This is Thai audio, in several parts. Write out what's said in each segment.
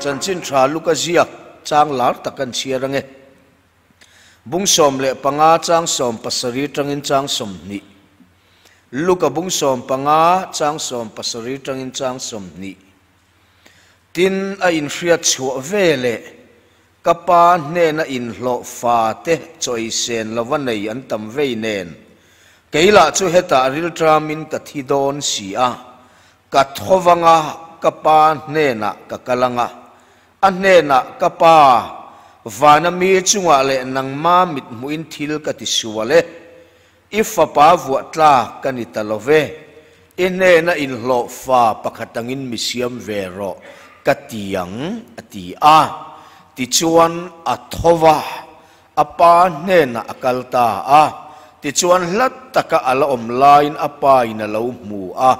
จันจินทราลูกเจียกจางลาร์ตะกันเชียรังเอบุงสมเละปังอาจางสมปัสรีจังอินจางสมนี่ลูกบุงสมปังอาจางสมปัสรีจังอินจางสมนี่ตินอินเฟียชัวเวเลกปาเนนอินโลฟาเตจอยเซนละวันในอันตัมเวเนนเกยละจูเฮตาริลทรามินกัทฮิดอนสีอากัทโฮวังากปาเนนะกะกลังอันเนนะกปาวานามีจุงะเลนังมามิดมุอินทิลกัติชัวเลอิฟปาวัวตลากันิตาโลเวอินเนนะอินโลฟาปะขัตังอินมิเซียมเวโรกัติยังอติอาติจวนอัทวะอปาเนนะอกัลตาอาติจวนลัตตะกะอัลอมไลน์อปาอินะลาวมูอา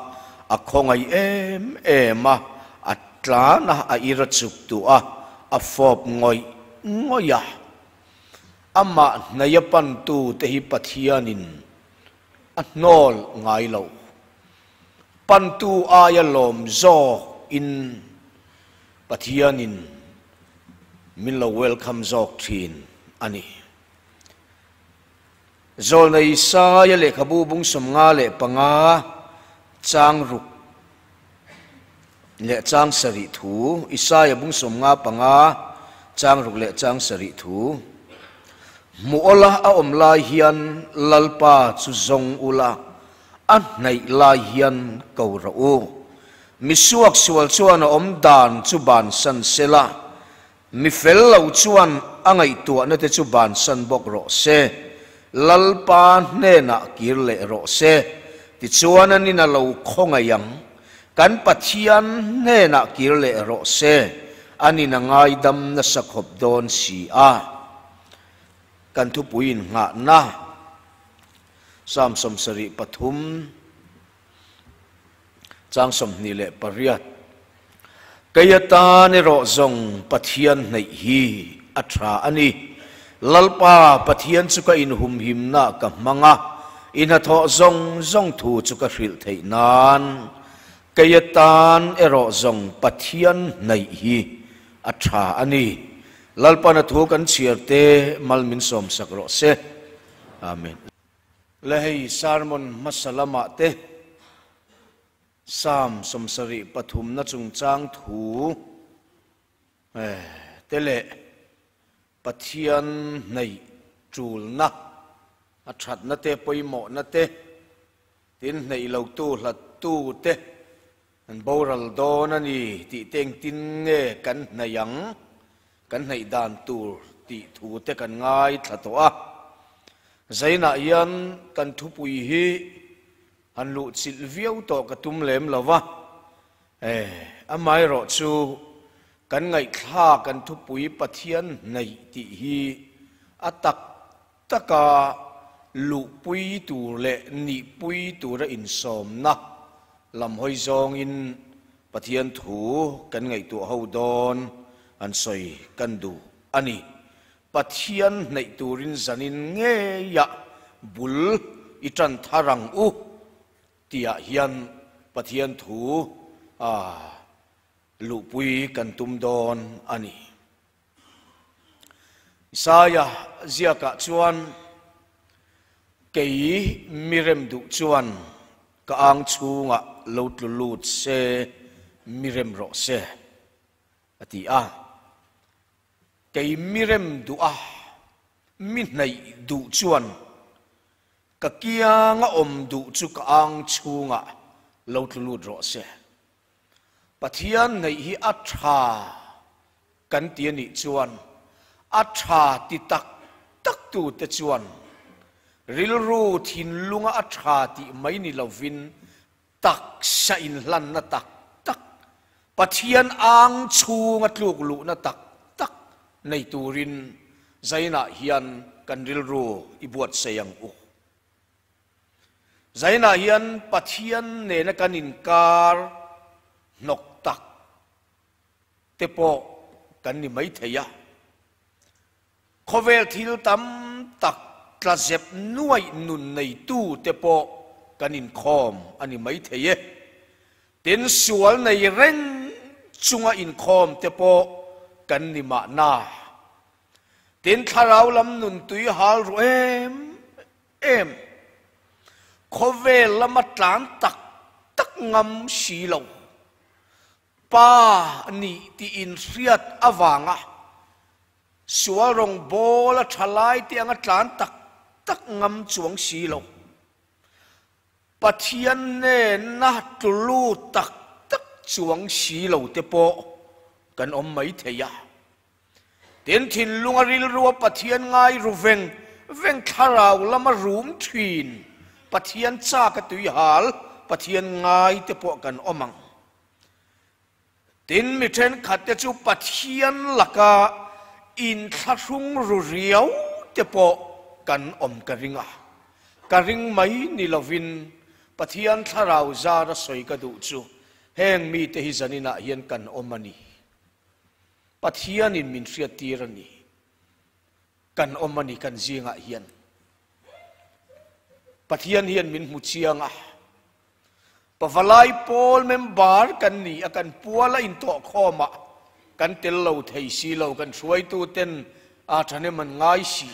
อคงไอเอมาอัตลานะอิรจุกตัวอฟอบงอยงอยอามาในยปันตูเตหิปัทยานินอันอลไงเหลาปันตูอายลมโซอินปัทยานินมิลลาเวลคัมโซทีนอันนี้โซลในสายเลขบูบุงสมงาเลปังอาจางรุกเลจางสริถูอิสายบุงสมงาปังอาจางรุกเลจางสริถูมูอลาอมลาฮิยันลัลปาจุซงอุลาอันในลาฮิยันเกาเรามิสวกสวลชวนอมดานจุบานสันเซลามิเฟลเลาชวนอังไอตัวนั่นจุบานสันบกโรเซลัลปาเนนักกิเลโรเซติชวนนั้นนี่น่ะเราคงยังกันปัจจัยเนนักกิเลโรเซอันนี้น่ะง่ายดำน่ะสักขบโดนสีอากันทุปุยนงะนะสามสมสริปทุมจางสมนิเลปริยัตกายตาเนโรจงปัจจัยในฮีอัตราอันนี้ลัลปาปัจจัยสุกอินหุมหิมนะกับมังะอินทอจงถูจุกฟิลเทนานกายตานเอโรจงปัจจัยในฮีอัตราอันนี้ลัลปานะถูกันเชียร์เตมัลมินสมสักโรเซอาเมนและให้สารมนมัสลามะเตสามสมสริปฐุมนะจุงจางถูเตเลปัทยันในจูลนะอัชัดนะเตปอยหมอนะเตตินในเหล่าตู้หลัดตู้เตอันบรัลโดนันนี่ติเต็งตินเงกันในยังกันในด่านตูติถูเตกันง่ายทัดตัวใจน่ายันกันทุปุยฮีอันลุจิลวิวโตกตุมเลมละวะอามายรอชูกันไงคลากันทุปุยปะเทียนในติฮีอัตักตะกาลุปุยตูเลนิปุยตูระอินสมนะลำหอยจองอินปะเทียนถูกันไงตัวเฮาดอนอันสอยกันดูอันนี้ปัทยันในตูรินจันินเงียบุลอิจันทารังอุเตียยันปัทยันถูลุปุยกันตุมดอนอันนี้สายาเจียกะชวนเกยมิเรมดุชวนกางชูงะลุดลุดเซมิเรมโรเซอติอาเกยมิเรมดูมิในดูชวนกะเกียงอมดูจุกอังชูงะลุดลุดโรเซปะเทียนในฮีอัตรากันเตียนิชวนอัตราติตักตูเตชวนริลรูทินลุงอัตราติไม่นิลวินตักชัยลันนะตักปะเทียนอังชูงะลูกลุนะตักในตูรินใจน่าเฮียนกันริลรูอิบวดเสียงอุใจน่าเฮียนปะเทียนเนนกันอินการนกตักเตโปกันนี่ไม่เทียขเวลทิลตัมตักกระเจ็บน่วยนุนในตู้เตโปกันอินคอมอันนี้ไม่เทียเต็นสวนในเร่ง chunga in khom te po kan ni ma na tin tharau lam nun tui hal ru em khovel lama tlan tak tak ngam si lo pa ni ti in riat awanga suarong bola thalai ti anga tlan tak tak ngam chuang si lo pathian ne na tulu tak tak chuang si lo te po kan om mai theya tin thin lunga ril ruwa pathian ngai ru veng tharau lama rum thin pathian cha ka tui hal pathian ngai te po kan omang tin mi then khat te chu pathian laka in tharung ru riau te po kan om ka ringa ka ring mai ni lovin pathian tharau za ra soi ka du chu heng mi te hi zanina hian kan omani pathian in min hriat tirani kan omani kan zinga hian pathian hian min mu chianga pavalai pol member kan ni akan puala in to khoma kan tel lo thei si lo kan suai tu ten a thane man ngai si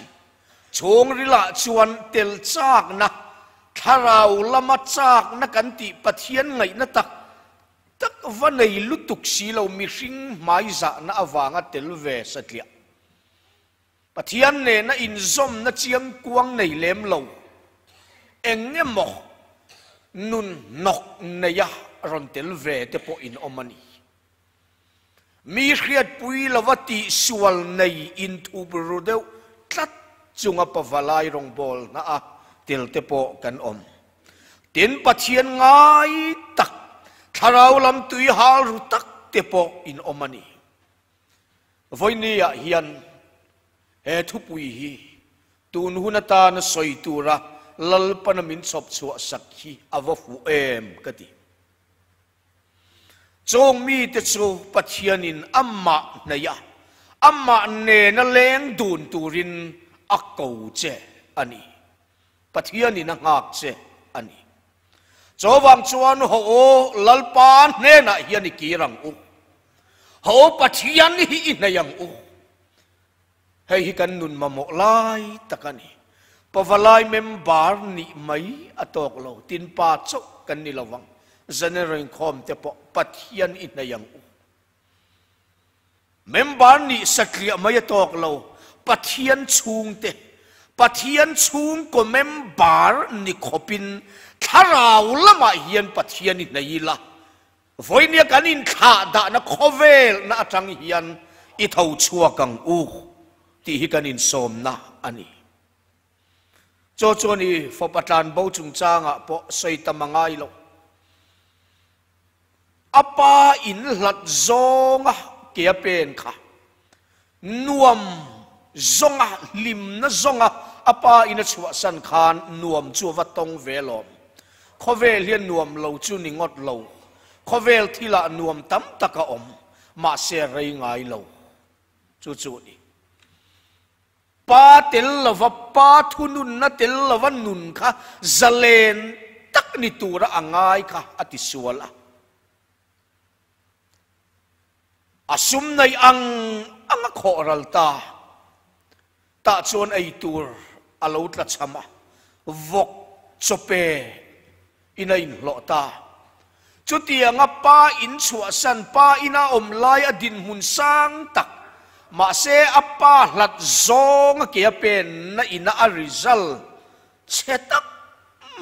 chong rila chuan tel chak na tharau lama chak na kan ti pathian ngai na tak tak vanei lutuk si lo mi hring mai za na awanga tel ve satlia pathian ne na in zom na chiang kuang nei lem lo enge mo nun nok neya ron tel ve te po in omani mi hriat pui lawati sual nei in thu bru deu tlat chunga pavalai rong bol na a tel te po kan om tin pathian ngai tak tharau lam tui hal ru tak te po in omani voinia hian he thu pui hi tun hunata na soi tura lal panamin chop chua sakhi avafu em kati chong mi te chu pathianin amma naya amma ne na leng dun turin akko che ani pathianin ngak che ani chowang chuan ho lalpan ne na hian kirang u ho pathian hi inayang u hei kan nun mamo lai takani pavalai member ni mai atok lo tin pa chok kan ni lawang zanering khom te po pathian inayang u member ni sakria mai atok lo pathian chung te pathian chung ko member ni khopin tharau lama hian pathian inayila voinia kanin kha da na khovel na atang hian i thau chua kang u ti hi kanin som na ani cho ni fo patan bo chung changa po sei tamangai lo apa in hlat zonga ke pen kha nuam zonga lim na zonga apa ina chua san khan nuam chu wa tong velom khovel hian nuam lo chu ni ngot lo khovel thila nuam tam taka om ma se rei ngai lo chu ni pa tel lova pa thunun na tel lova nun kha zalen tak ni tura angai kha ati suala asum nei anga khoral ta chon ai tur alo tla chama vok chope inain lota chutianga pa in chua san pa ina om lai adin hun sang tak ma se apa hlat zong ke pen na ina a result chetak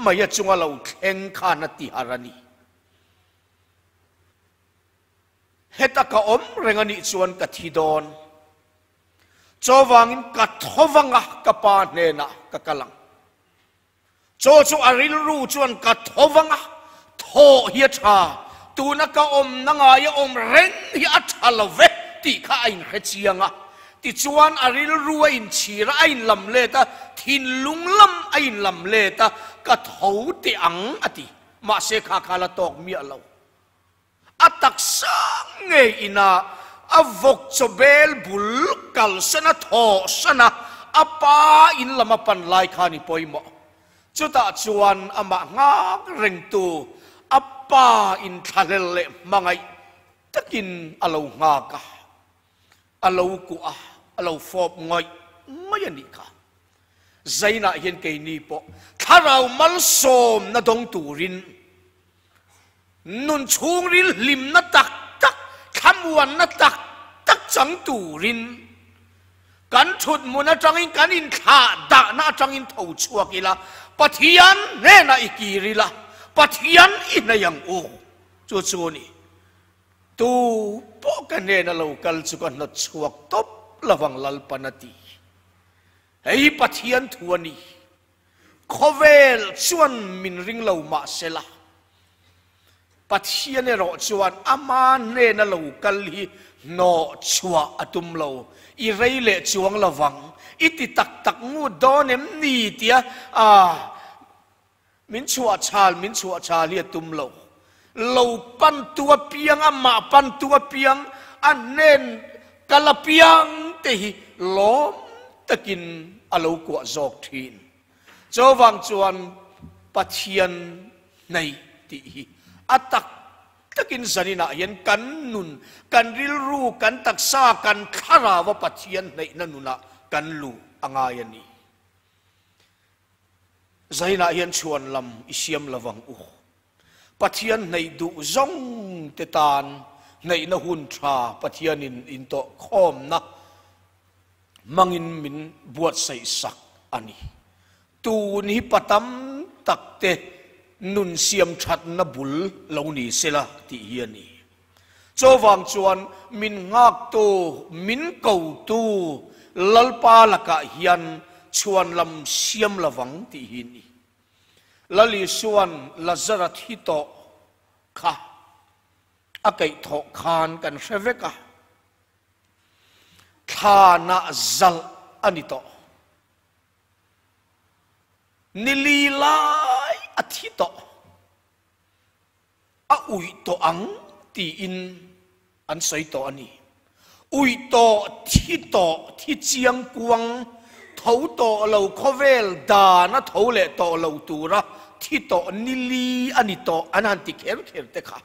maya chunga lo thleng khana ti harani heta ka om rengani chuan ka thidon chowangin ka thowanga ka pa ne na ka kalang chu aril ru chuan ka thowanga tho hi tha tu na ka om na nga ya om reng hi a thalove ti kha ain khechianga ti chuan aril ruwa in chira ain lam le ta thin lunglam ain lam le ta ka tho ti ang ati ma se kha khala tok mi alo atak sang nge ina avok chobel bul kal sana tho sana apa in lama pan lai khani poimo chuta chuan ama nga reng tu apa in thalel le mangai ตะกินอโลงากะอโลกุอะอโลฟอบง่อยไม่ยันนี่ค่ะใจน่ะเห็นเกนี่ปะถ้าเรามัลสมนาดงตูรินนุนชูงรินลิมนาตักตักคำวันนาตักตักจังตูรินกันชุดมุนจังอินกันอินขาดานาจังอินทูชัวกิละปะเทียนเน่นาอิกิริละปะเทียนอินนายังโอจู่ๆนี่ตูปอกันเน่นาเรากัลสุกันนัดชัวตบระวังลัลปนาตีไอ้ปะเทียนทัวนี่ขเวลชวนมินริงเรามาเสละปะเทียนเนี่ยเราชวนอามาเน่นาเรากัลฮีนอชัวอตุมเราอีไรเละจวงระวังอิติตักตักงูดอนเอ็มนี่เตียมินชัวชาลเลียตุมเราปันตัวเปียงอามาปันตัวเปียงอันเน้นกะละเปียงเตหิล้อมตะกินอโลกัวจอกทีนเจ้าวังจวนปะเทียนในตีอัตักตะกินสันนินาเห็นกันนุนกันริลรูกันตักซากันขาราวปะเทียนในนันนุนะกันลูอ่างายนี่ใจน่ะเห็นชวนลำอิเสียมระวังอุปะเทียนในดุจงเตตานในนหุนทราปะเทียนอินโตคอมนะมังอินมินบวชใส่สักอันนี้ตูนี้ปะตำตักเตนุนเสียมชัดนบุลเหล่านี้เสละที่เฮียนี่เจ้าวังจวนมินงากตูมินเก่าตูลลปาละกะเฮียนชวนลำเสียมระวังที่เฮียนี่ลลิชวนลาซารัตฮิโตค่ะอาเกยทอคานกันเชเวกะทานาซัลอันนี้โตนิลีลายอาทิโตอาอุยโตอังตีอินอันใส่โตอันนี้อุยโตที่โตที่เจียงกวงเท่าโตเราขเวลดานะเท่าเละโตเราตูระที่โตนิลีอันนี้โตอันนั้นติเคร์เตค่ะ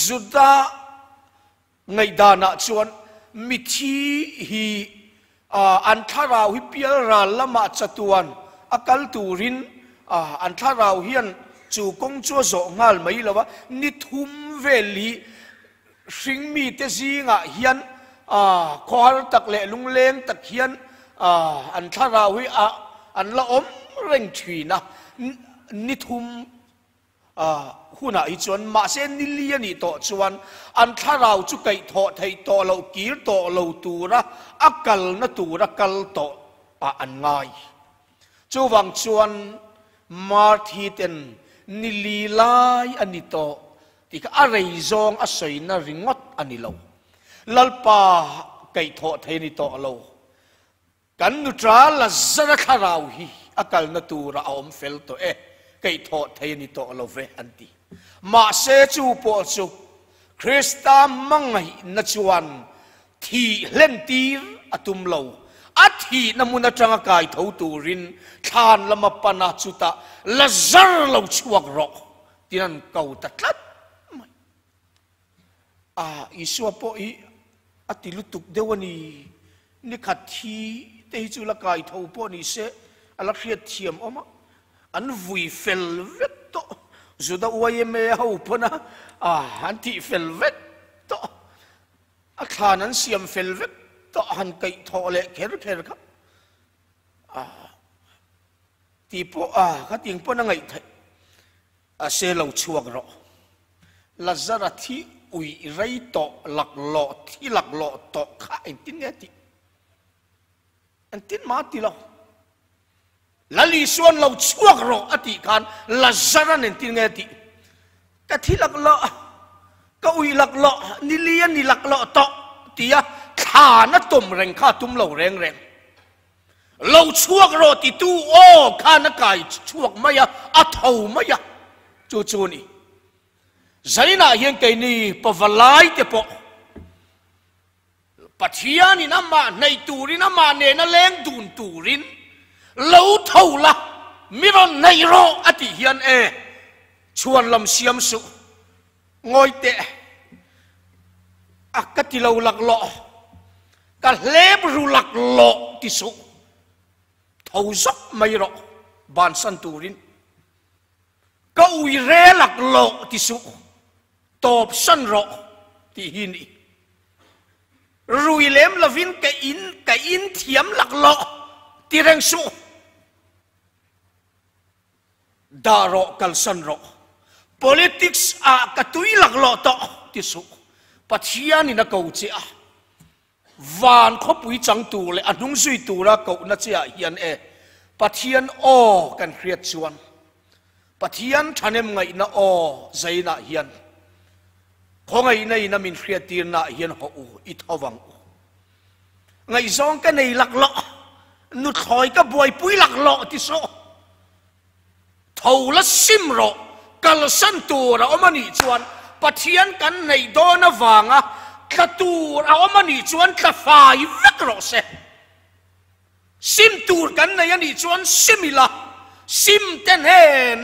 จุดาไงดานะชวนมิธีฮีอันทาราวฮิเปียราละมาจัตวันอากาลตูรินอันทาราวเฮียนจูกงจัวโจงาลไม่ละวะนิทุมเวลีสิงมีเตซีงะเฮียนขอตักเละลุงเลงตักเฮียนอันทาราวฮิอันละอมเร่งชีนะนิทุมหุ่นไอจวนมาเส้นนิลีนี่ต่อจวนอันถ้าเราจุกไก่ทอไทยต่อเรากีรต่อเราตูระอักลนตูระกลต่ออันง่ายจูวังจวนมาทีเตนนิลีลายอันนี้ต่อที่ก็อะไรจงอาศัยน่าริงดอันนี้เราลัลปาไก่ทอไทยนี่ต่อเรากันนุตราลซาระคาราวฮีอักลนตูระอมเฟลตัวไก่ทอไทยนี่โตเราเวอันตีมาเสจูปอจูคริสตามังไงนัจวันที่เล่นตีอตุมเราอาทินมุนจังกายเท่าตูรินทานละมาปนาจุตาละซาร์เราชวกรอที่นั่นเก่าตัดลัดอิสวาปอีอติลุตุกเดวนีนี่ขัดทีเตยจุลกายเท่าปอนี่เสอลักเรียเทียมออกมาอันวุยเฟลเวตโตจุดอวยเมฮาวพนะอันที่เฟลเวตโตอาคานั้นเสียมเฟลเวตโตหันไก่ทอเละเคร์ครับที่พอขัดยิงพอนั่งไงเสลาชวกรอลาซารัที่อุยไรโตหลักหล่อที่หลักหล่อโตข้าอันตินเนี่ยที่อันตินมาที่เราลลิส่วนเราช่วงรออติการลาซารันติงเงติแต่ที่หลักเลาะก็อุยหลักเลาะนิเลียนนี่หลักเลาะต่อตียขาณตุ่มแรงข้าตุ่มเราแรงเราช่วงรอติตู้โอ้ข้านกายช่วงไม่ยะอัฐาวไม่ยะจู่นี่ใจน่าเฮียงไกนี่ปะวลายเตปะปัจจัยนี่น้ำมาในตูรินน้ำมาเนนแรงดูนตูรินเราเท่าละมิรอนในรออติเฮียนชวนลำเสียมสุงอยเตะ กติเราหลักหล่อก็เล็บรูหลักหล่อที่สุเท่าซักไม่รอบานสันตูรินก็อุยเรหลักหล่อที่สุตบสันรอที่หินรุยเล็มละวินกอินเทียมหลักหล่อที่เร่งสุดารอกัลสันรอ politics กตุยหลักหล่อต่อที่สุปัจจัยนี่นักเอาเจ้าวานเขาปุยจังตูเลยอันนุ่งซุยตูระเขานักเจ้าเฮียนปัจจัยโอกันเครียดชวนปัจจัยทันเอ็มไงนะโอใจน่ะเฮียนของไงนะมินเครียดตีน่ะเฮียนหัวอิทวังไงซองกันในหลักหล่อนุถอยก็บวยปุยหลักหล่อที่สุเท่าละซิมรอกัลสันตูระอมันนี่ชวนปัจจัยกันในโดนวังกตูระอมันนี่ชวนกฟ้าอีเวกรอเซซิมตูกันในยันนี่ชวนซิมิลาซิมเตนเฮ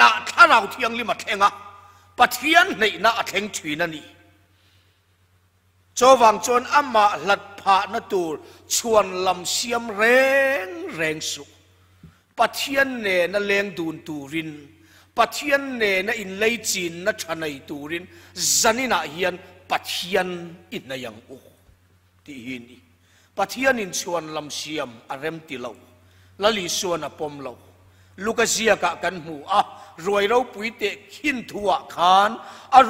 น่ะถ้าเราเที่ยงลิมาเทงปัจจัยในน่ะเทงถุยนั่นนี่โจวังชวนอามาหลัดผาณตูชวนลำเสียมแรงสุปัจจัยเนน่ะเลงดูนตูรินปัจจัยเนน่ะอินเลจินน่ะชนัยตูรินจันนี่น่ะเฮียนปัจจัยอินน่ะยังที่หินปัจจัยนินชวนลำเสียมอารมติเลาละลิชวนอปมเลาลูกเสียกะกันหูรวยเราปุยเตะขินทัวขาน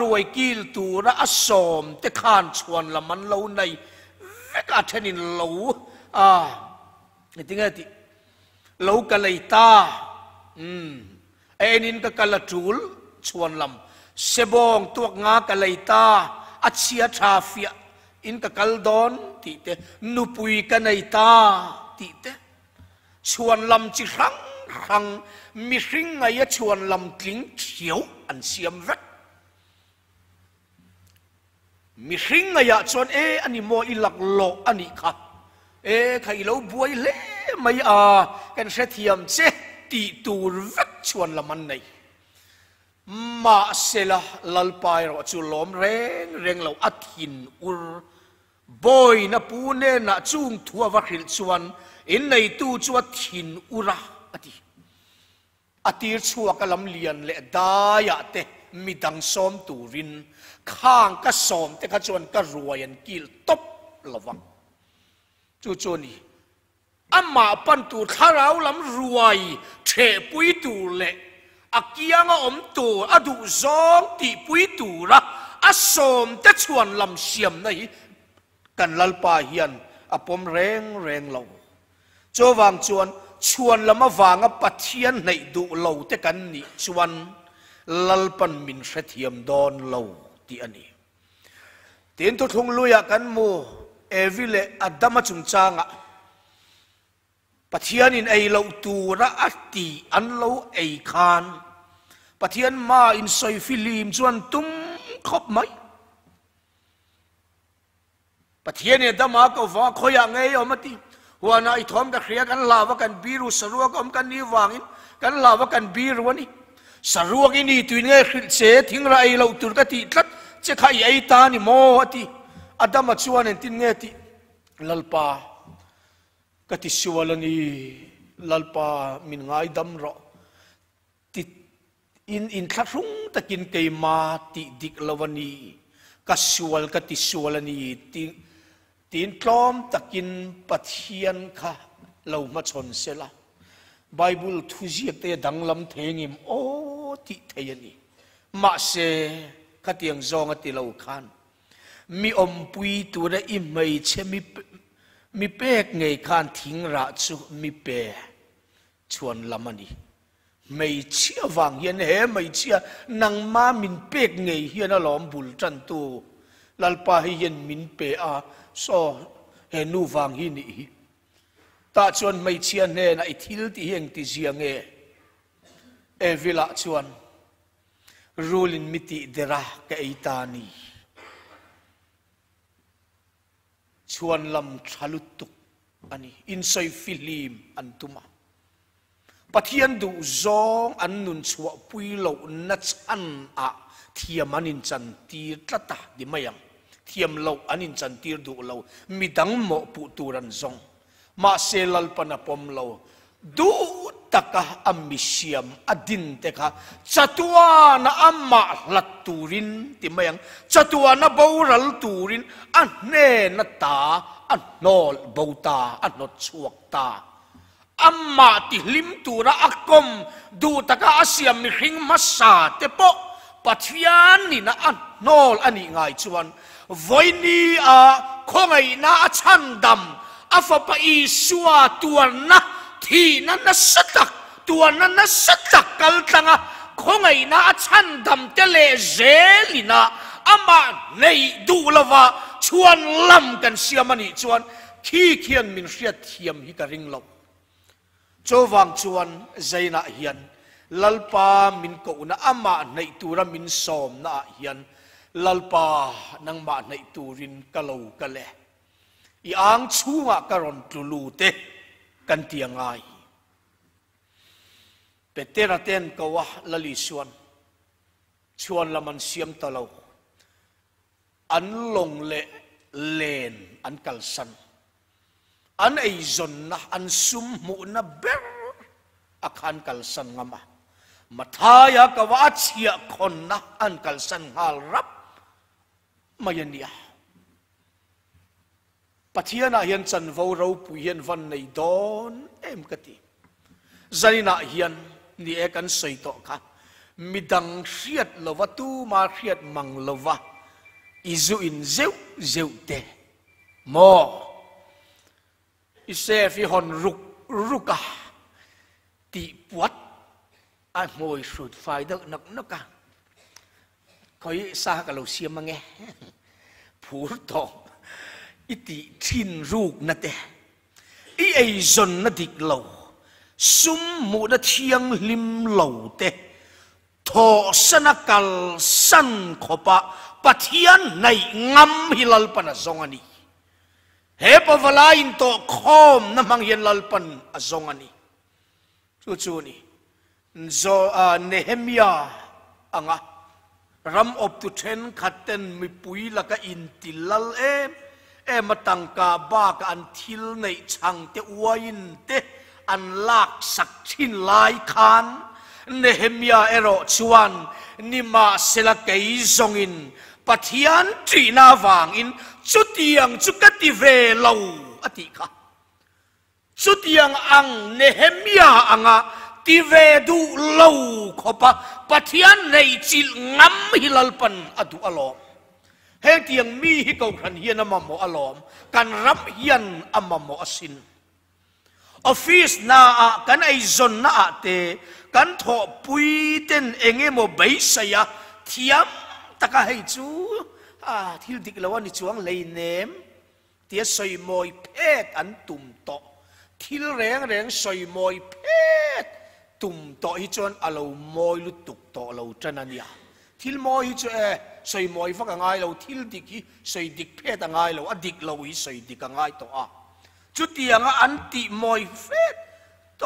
รวยกิลตูระสมเตะขานชวนละมันเราในเวกอาเทนินเรานี่ที่ไงที่เรากะเลยตาเอ็นินกะกะละจูลชวนลำเสบองตัวงากะเลยตาอัจฉริยะทราฟิยอินกะกัลดอนติเตนุปุยกันในตาติเตชวนลำจิรังมีสิ่งไงชวนลำกลิ้งเขียวอันเสียมเวกมีสิ่งไงชวนอันนี้โมอิลักโลอันนี้ค่ะใครเราบวยเล่ไม่กันเสียมเจตีตูร์เวกชวนละมันในมาเสละลัลปายเราจูล้อมเร่งเราอัฐินอุรบอยนะปูเนนะจุงทัววัคริลชวนอินในตู้จวดถินอุระอติชัวกลำเลียนเละดายะเตมีดังซ้อมตูรินข้างก็ซ้อมแต่ก็จวนก็รวยอันกิลตบระวังจู่นี่อามาปันตูข้าเราลำรวยเทปุยตูเละอากียงอมตูอดุซองตีปุยตูระอาสมแต่ชวนลำเสียมในกันลัลปาเฮียนอปมแรงเราโจวางชวนละมาวางปัจเจียนในดูเราแต่กันนี่ชวนลัลปันมินเสถียมดอนเราที่อันนี้เตียนทุงลุยกันโมวิเลอดัมจุงจางปัจเจียนินไอเราตูระอัติอันเราไอคานปัจเจียนมาอินไซฟิลิมชวนตุ้มคบไหมปัจเจียนเนี่ยดามาก็ว่าขอยางไงเอามาตีหัวหน้าไอ้ทอมตะเครียกันลาวกันบีรุสรัวก็กันนี่วางินกันลาวกันบีรุวันนี้สรัวกินนี่ตัวนี้เสียทิ้งไรเราตุรกติทัดจะใครไอ้ตานี่โมติอดัมชวนตินเงติลัลปากติชวลนี่ลัลปามินไงดัมรอติอินทัดรุ่งตะกินเกยมาติดิกลวันนี้กัสวลกติชวลนี่ตีนกลอมตะกินปัทเทียนค่ะเรามาชนเสละไบเบิลทุจีเตดังลำเทงิมโอ้ติเทียนี่มาเสกติยังจองติเราขานมีอมปุยตัวได้อิมไม่เชมีเป๊กไงขานทิ้งระจุมีเปชวนลำมันนี่ไม่เชื่อวังเฮียนไม่เชื่อนังมามินเป๊กไงเฮียนหลอมบุลจันตูลัลปาเฮียนมินเปโซเฮนูวังฮินี่ตาชวนไม่เชียนเน่นะไอทิลที่เฮงที่เสียงวิลาชวนรูลินมิติเดระกะไอตานีชวนลำชลุตุกอันนี้อินไซฟิลิมอันตุมาปะเทียนดูซองอันนุนชัวปุยโลนัชอันเทียมันินจันตีตะตาดิมายัง เทียมเราอันนินจันตีดูเรามีดังหมอปุตุรันซงมาเซลัลปนปมเราดูตะกะอัมมิเชียมอดินเตคะจัตวานะอัมมาลัตตูรินติมายังจัตวานะบาวรัลตูรินอันเนนตาอันโนลบาวตาอันโนชวกตาอัมมาติลิมตูระอักกมดูตะกะอาเซียมมิริงมาสาเตปะปัทยานนี่นะอันโนลอันนี้ไงชวนวันนี้คงไงนะชันดำอาฟปะอีสัวตัวนะที่นั้นนะสตักตัวนั้นนะสตักกัลตังคงไงนะชันดำเตเลเจลินะอามาในดูละว่าชวนลำกันเสียมันนี่ชวนขี้เขียนมินเสียเทียมฮิกริงลบโจวังชวนใจน่าเฮียนลัลปามินโกนะอามาในตัวระมินสอมน่าเฮียนลัลปานังมาในตูรินกะโลกะเลอีอังชูงะกะรอนตุลูเตกันเตียงไงเปเตระเตนกะวะลลิชวนละมันเสียมตะโลอันลงเลนอันกัลสันอันไอจนนะอันซุมมุนะเบรอาคารกัลสันงามะมาทายากะวะเชียคนนะอันกัลสันฮาลรับมายันเนี่ยปัทยานาเฮียนจันวาวเราปุยนวันในดอนกติใจนาเฮียนนี่กันสวยต่อค่ะมิดังเชียดลวะตูมาเชียดมังลวะอิจูอินเซวเตมออิเซฟิฮอนรุกะตีปวดไอ้มวยสุดไฟเด็กนักกันคอยซากับเราเสียมังไงผู้ต่ออิติทินรูกนั่นเองไอ้จนนั่นดิกเราซุมมุดเทียงลิมเราเตะทอสนักกัลสันขบะปะเทียนในงำฮิลลปันซองอันนี้เฮปวลาอินโตคอมน้ำมังฮิลลปันซองอันนี้จู่ๆนี่เนเฮมียาอ่างรำอบตุเทนขัดเต็นมีปุ๋ยละก็อินติลลมาตังกาบ้ากันทิลในช่างเตอวินเตอันลากสักชินลายคานเนเฮมียาเอโรชวนนิมาเซลเกยซงอินปัทยันจีนาวางอินจุดยังจุกติเวลาวอติค่ะจุดยังอังเนเฮมียาอังติเวดูลาวขบปัทยันในจิลงำฮิลลปันอดุอลอมเฮงเตียงมีฮิกเอาขันเฮียนอมโมอลอมกันรับเฮียนอมโมอสินออฟฟิศน่ากันไอจนน่าเตกันทอปุยเต็นเองโมใบเสียเทียมตะกะให้จูที่ดิกละวันนี้จวงเลยเนมเตียสอยมอยเพศอันตุ่มโตที่แรงสอยมอยเพศตุ่มโตฮิจวนอารมณ์มอยลุตุกโตเราจันนี่ที่มอยฮิจวนสอยมอยฟังง่ายเราที่ดิกสอยดิกเพศง่ายเราดิกเราฮิสอยดิกง่ายโตจุดที่ยังอันติมอยเพศโต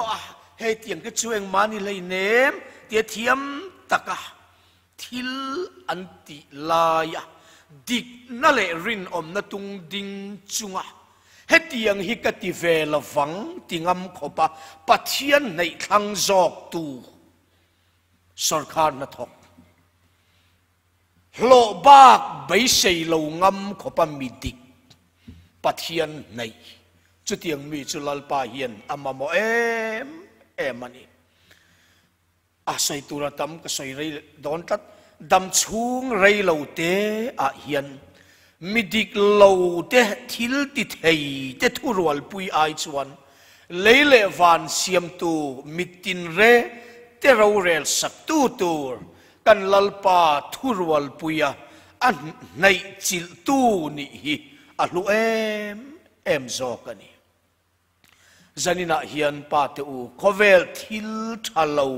เฮตียงก็ช่วยมานี่เลยเนมเตียเทียมตะกะทิลอันติลายดิกนั่นแหละรินอมนาตุงดิงจุงเฮตียงฮิกติเวลฟังติงมขบปัทยันในทางจอกตูสรคารนัทกโลบากใบเสยโลงมขบมีดิกปัทยันในจุดยังมีจุลลปาเฮียนอามาโมมันนี่ใส่ตัวดำก็ใส่ไรโดนตัดดำชูงไรเหลาเตะเฮียนมิดิกเหลาเตะทิลติดเฮยเตะทุรวลปุยไอชวนเลยเลวันเสียมตูมิตินเรเตะเราเรลสักตัวกันลลปาทุรวลปุยอันในจิลตูนี่ฮิลูจอกันนี่จันน่าเฮียนปาเตอูคอเวลทิลทะเลา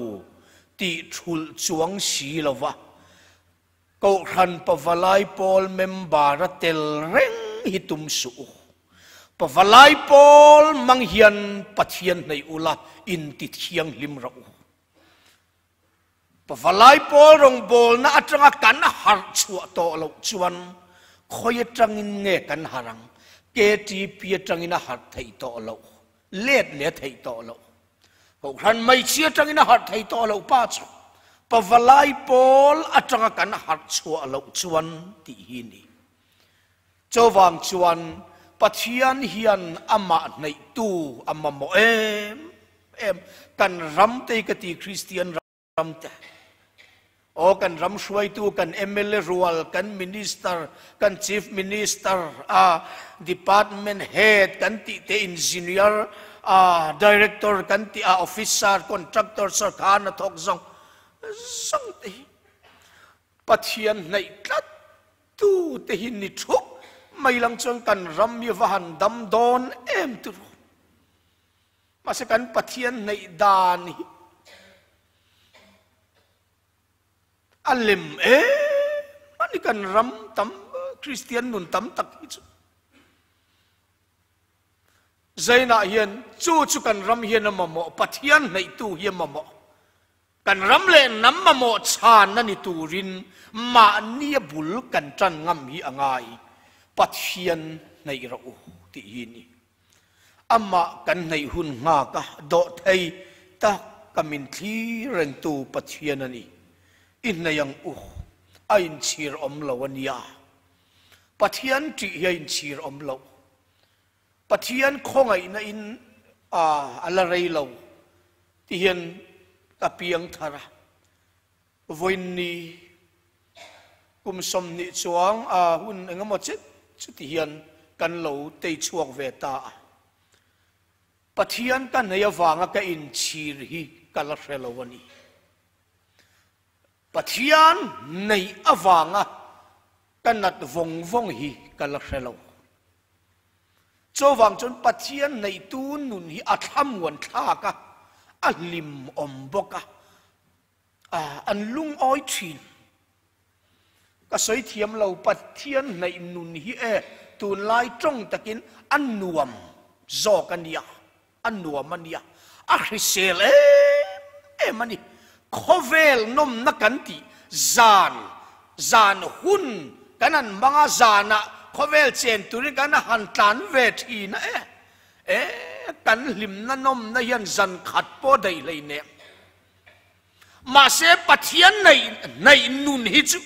ตีชุลจวงสีลวะก็ขันปะวลายปอลเมมบาร์เตลเร่งฮิตุมสูปะวลายปอลมังเฮียนปัทยันในอุลาอินติเทียงลิมราอูปะวลายปอลรงบอลน่าจังกันหาร์ชัวโตเราชวน khoi trangin nge kan harang ke ti pia trangina hat thei to lo let le thei to lo ho ran mai chia trangina hat thei to lo pa chu pavalai pol atanga kan hat chua lo chuan ti hi ni chowang chuan pathian hian ama nei tu ama mo em kan ram te ka ti Christian ram te o kan ram shuai tu kan MLA rual kan minister kan chief minister department head kan ti te engineer director kan ti officer contractor sarkar na thok zong sang te pathian nei tlat tu te hin ni thuk mai lang chon kan ram mi vahan dam don em tu masa kan pathian nei dan hi alim mani kan ram tam Christian nun tam tak hi chu zaina hian chu kan ram hian mamo pathian nei tu hian mamo kan ram le nam mamo chan na ni turin ma ni bul kan tran ngam hi angai pathian nei ro ti hi ni ama kan nei hun nga ka do thei ta kamin thi ren tu pathian ani in na yang ain chir om lo ania pathian ti hian chir om lo pathian khongai na in ala rei lo ti hian kapiang thara voin ni kum som ni chuang hun engamo chet chuti hian kan lo tei chuak ve ta pathian kan nei awanga ka in chir hi kala relawani pathian nei awanga kanat vong hi kala relaw chowang chon pathian nei tu nun hi atham wan tha ka alim om boka an lung oi thin ka soi thiam lo pathian nei nun hi tun lai trong takin an nuam zo kania an nuam ania a hrisel mani khovel nom na kanti zan hun kanan mga zana khovel chen turin kana han tlan ve thi na kan lim na nom na yan zan khat po dai lei ne ma se pathian nei nun hi chu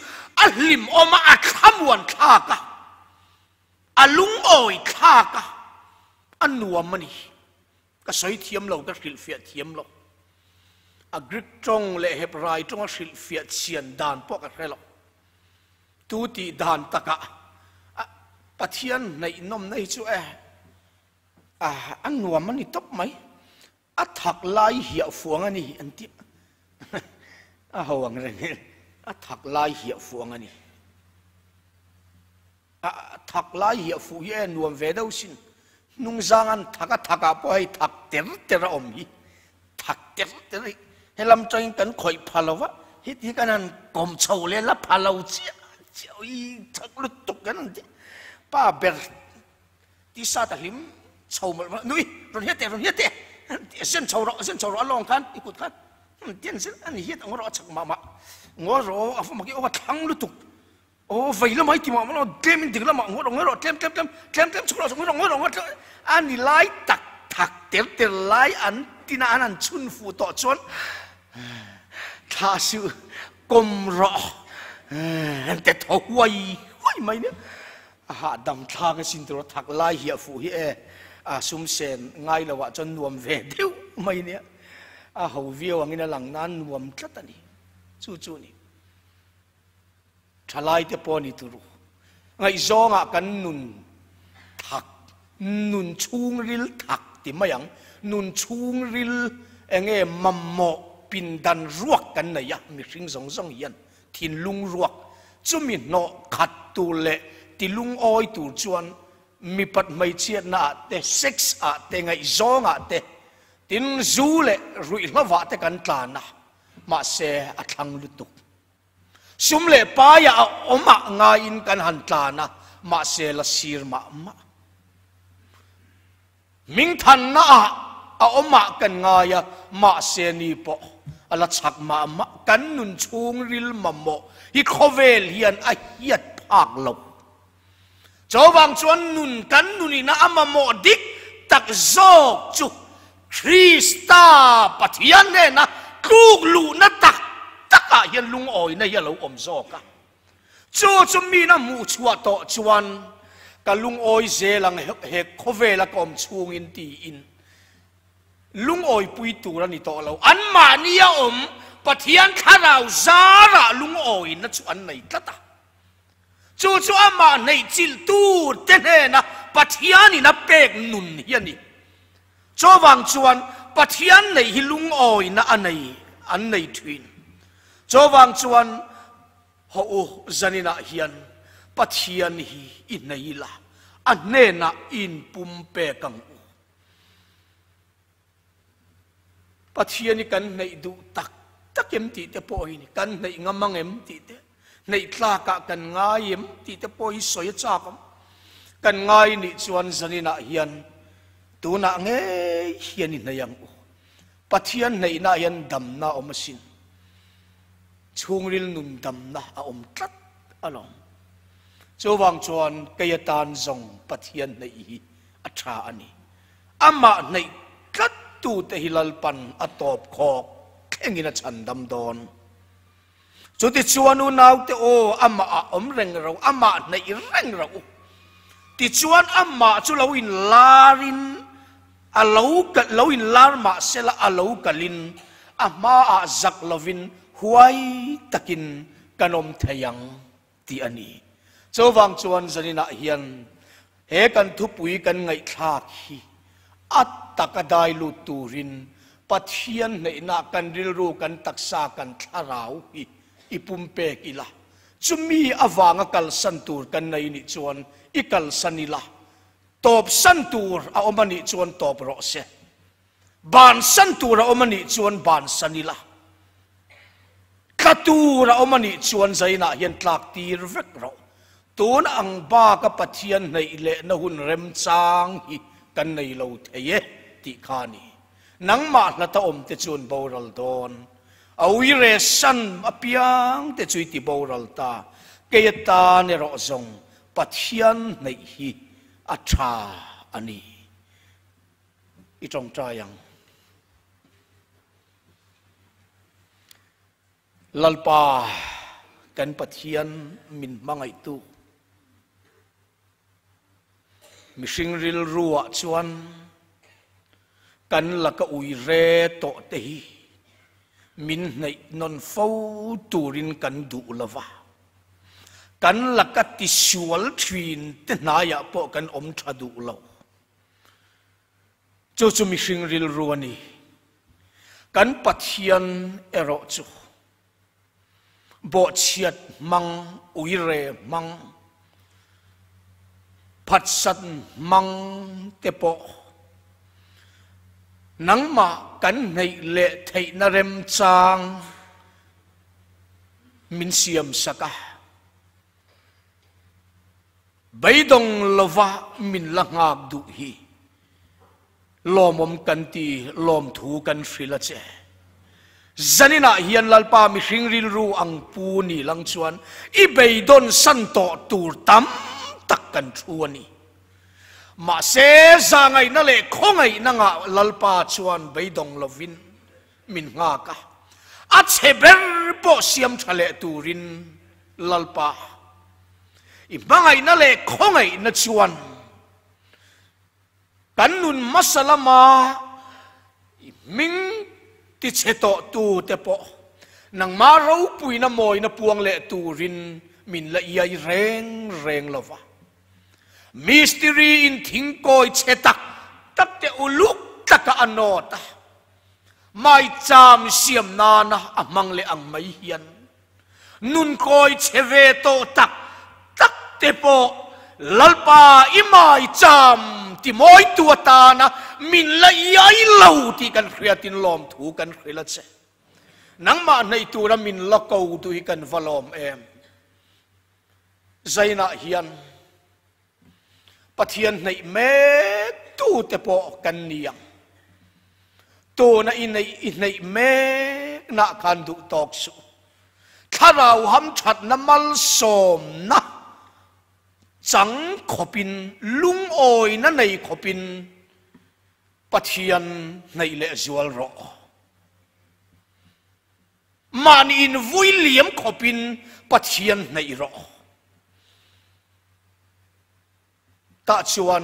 a lim oma a khamwan kha ka alung oi kha ka anuam mani ka soi thiam lo ka hril fiat thiam lo agrik trong le hebrai trong a hril fiat sian dan po ka hrelo tu ti dan taka pathian nei nom nei chu anuam mani top mai a thak lai hiya fuang ani anti a hawang reng a thak lai hiya fuang ani thak lai hiya fu ye nuam ve dau sin nung zangan thaka po hai thak ter om hi thak ter helam choin kan khoi phalawa hit hi kanan kom chho le la phalaw chi i thak lu tuk kan pa ber ti sa ta him chho ma nui ron hiate sen chho ro long kan ikut kan tien sen an hiat ngoro chak mama ngoro afu maki o thang lu tuk o vai la mai ti ma no dem dig la ma ngoro tem ngoro ani lai tak thak ter lai an tina an chun fu to chon tha su kom ro an te tho wai mai ne ha dam tha ka sin tro thak lai hi fu hi sum sen ngai la wa chon nuam ve deu mai ne ho viau angina lang nan nuam tlatani chu ni thalai te poni turu ngai zonga kan nun thak nun chung ril thak ti mayang nun chung ril enge mammo pindan ruak kan na ya mi hring zong yan thin lung ruak chumi no khat tu le ti lung oi tu chuan mi pat mai chiat na te sex te ngai zonga te tin zu le rui lawa te kan tlana ma se athang lutuk sum le pa ya oma nga in kan han tlana ma se la sir ma ming than na oma kan nga ya ma se ni po ala chak ma kan nun chung ril mammo hi khovel hian a hiat phak lo cho vang chuan nun kan nuni na ama mo dik tak zok chu Krista pathian ne na tluk lu na tak taka hian lung oi na yalo om zoka chu mi na mu chua to chuan ka lung oi zelang he khovela kom chung in ti in lung oi pui tu ra ni to lo an ma nia om pathian kharau zara lung oi na chu an nei tata chu ama nei chil tu te ne na pathian ni na pek nun hiani cho wang chuan pathian nei hi lung oi na an nei twin cho wang chuan ho u zanina hian pathian hi in nei la an ne na in pum pe kang u pathian ni kan nei du tak takem ti te po hi kan nei ngamang em ti te nei tla ka kan ngai em ti te po hi soi cha kam kan ngai ni chuan zanina hian tu na nge hian ni nayang u pathian nei na hian dam na omasin chungril nun dam na a om tlat along cho wang chuan kayatan zong pathian nei hi a tha ani ama nei tlat tu te hilal pan atop khok engina chandam don chu ti chuan u nau te o ama a om reng ro ama nei reng ro ti chuan ama chu lo in larin alo in lar ma sela alo kalin ama a zak lovin huai takin kanom thayang ti ani cho wang chuan zanina hian he kan thupui kan ngai thak hi at takadai lu turin pathian nei na kan rilru kan taksa kan tharau hi ipumpe kila chumi awanga kal santur kan nei ni chuan ikal sanila top santur a omani chuan top ro se ban santur a omani chuan ban sanila katur a omani chuan zaina hian tlak tir vek ro tun ang ba ka pathian nei le na hun rem chang hi kan nei lo theye ti khani nangma na ta om te chuan boral don awi re san apiang te chui ti boral ta keyata ne ro zong pathian nei hi a tha ani i tong trayang lalpa kan pathian min mangai tu mishing ril ruwa chuan kan laka ui re to te hi min nei non fo turin kan du lova kan laka ti sual thin te na ya po kan om thadu lo chu mishing ril ruani kan pathian ero chu bo chiat mang ui re mang phat sat mang te po nangma kan nei le thei na rem chang min siam saka baidong lova min langak du hi lomom kan ti lom thu kan frila che zanina hian lalpa mi hringril ru ang pu ni lang chuan i beidon san to tur tam tak kan thuani ma se zangai na le khongai na nga lalpa chuan beidong lovin min nga ka a cheber po siam thale turin lalpa i bangai na le khongai na chuan kanun masalama i ming ti cheto tu te po nang maro pui na moi na puang le turin min la iai reng lova mystery in thingkoi chetak tak te uluk taka anota mai cham siam na na amang le ang mai hian nun koi cheve to tak te po lalpa imai cham ti moi tuata na min la iai lo ti kan khriatin lom thu kan khrila che nangma nei tu ra min la ko tu hi kan valom em zaina hian pathian nei me tu te po kan niang to na inei me na kan du tok su tharau ham that na mal som na จังขบินลุงโอยนั่นในขบินปะเทียนในเลจวลรอมันอินวุยเหลี่ยมขบินปะเทียนในรอตาชวน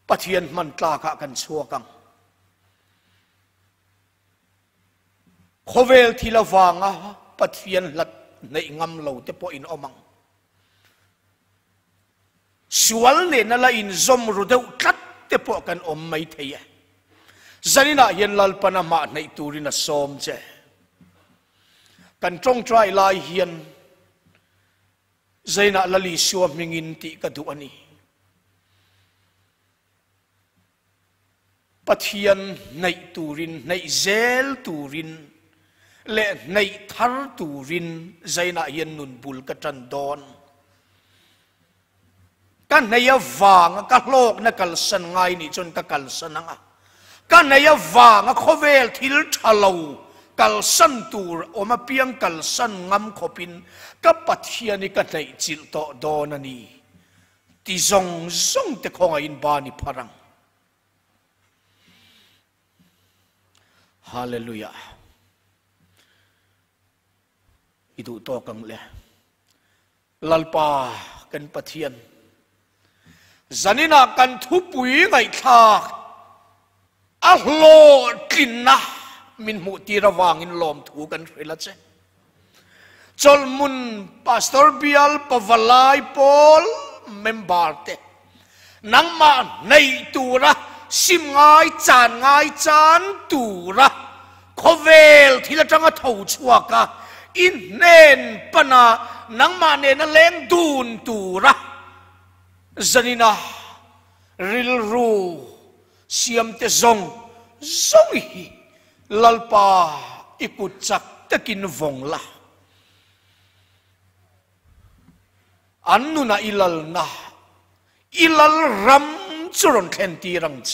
ปะเทียนมันกล้ากันชัวกังโคเวลทีละวางอ่ะปะเทียนหลัดในงำเราจะพออินอมังสวลเนี่ยนั่นละอินซอมรูเดวคัดจะพอกันอมไม่เทียจันนี่นะเย็นลลปนามาในตูรินะซอมเจกันตรงใจลายเฮียนใจน่ะละลิชัวมิงินติกระดูอันนี้ปะเทียนในตูรินในเซลตูรินและในทาร์ตูรินใจน่ะเย็นนุนบุลกจันดอนกันในยวางกันโลกนักลสันไงนี่จนกัลสันงะกันในยวางขเวลทิลทะลูกัลสันตูรอมาเพียงกัลสันงำขบินกับปะเทียนกันในจิตโตดอนันีที่ทรงแต่ของอินบานิพรังฮาเลลูยาอิดูโตกังเลลัลปากันปะเทียนจันนี่นักกันทุบปุ๋ยไงท่าอัลโลกินนะมินมุตีระวางอินลมถูกันเวลาเจจลมุนพาสตอร์บิอัลปวลายพอลเมมบาร์เตนังมาในตูระซิมง่ายจานง่ายจานตูระโคเวลที่ละจังเท่าชัวกะอินเนนปนานังมาเนนเลงดูนตูระจันนี่นะริลรูเสียมเตซงฮีลัลปาอิกุจักตะกินวงละอันนุนะอิลัลนะอิลัลรัมจุรนเคนตีรังเจ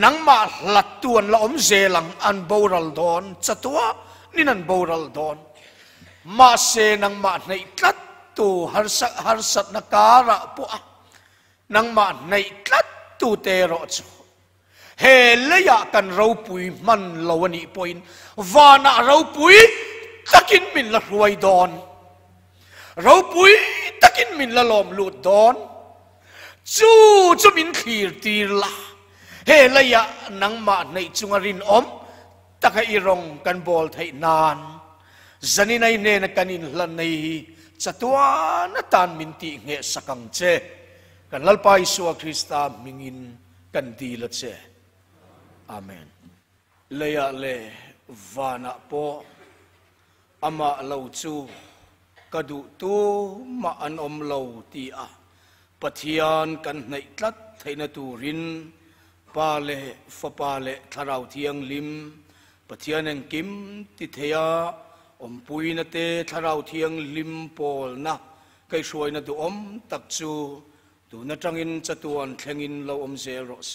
นังมาหลัดตัวนละอมเจลังอันโบรัลดอนจัตัวนี่นันโบรัลดอนมาเซนังมาในกัดตูฮาร์สัตนักการะปัวนังมาในกัดตูเตโรจูเฮลยากันเราปุยมันลาวนีปอยน์วานาเราปุยตะกินมินละรวยดอนเราปุยตะกินมินละลอมลูดดอนจูมินขีร์ตีละเฮลยานังมาในจุงรินอมตะกอีรงกันบอลไทยนานจันนี่ในเนนกันินละในจัตัวนัตานมินติเงสกังเจกันลัลปายสัวคริสตามิงินกันดีละเจอาเมนเลยะเลวานะโปอามาเลวจูกระดูตูมาอันอมเลวตีอาปะเทียนกันในตัดไทยนตูรินปาเลฟปาเลทาราวเทียงลิมปะเทียนแห่งกิมติเทียอมปุยนเตทาราวเทียงลิมโปลนะใครช่วยนะดูอมตักจูดูนัจังอินจัตวันแข่งอินเราอมเซโรเซ